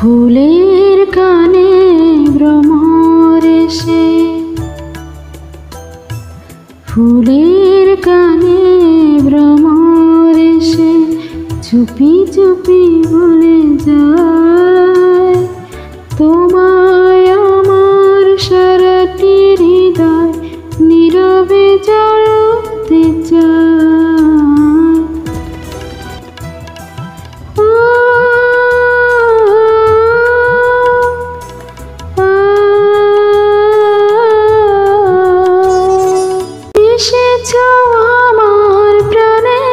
ফুলের কানে ভ্রমর এসে, ফুলের কানে ভ্রমর এসে চুপি চুপি বলে যায়, তোমায় আমার সারাটি হৃদয় নীরবে জ্বলতে চায়। এসেছো আমার প্রাণে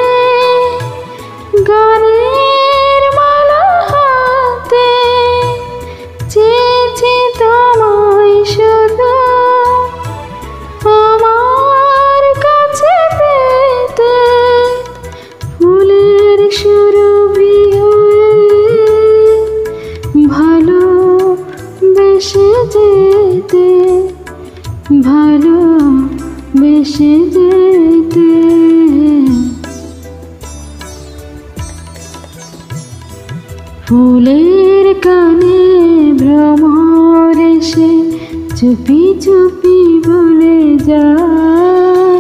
গানের মালা হাতে, চেয়েছি তোমায় শুধু আমার কাছে পেতে, ফুলের সুরভি হয়ে ভালোবেসে যেতে, ভালোবেসে যেতে। ফুলের কানে ভ্রমর এসে চুপি চুপি বলে যায়,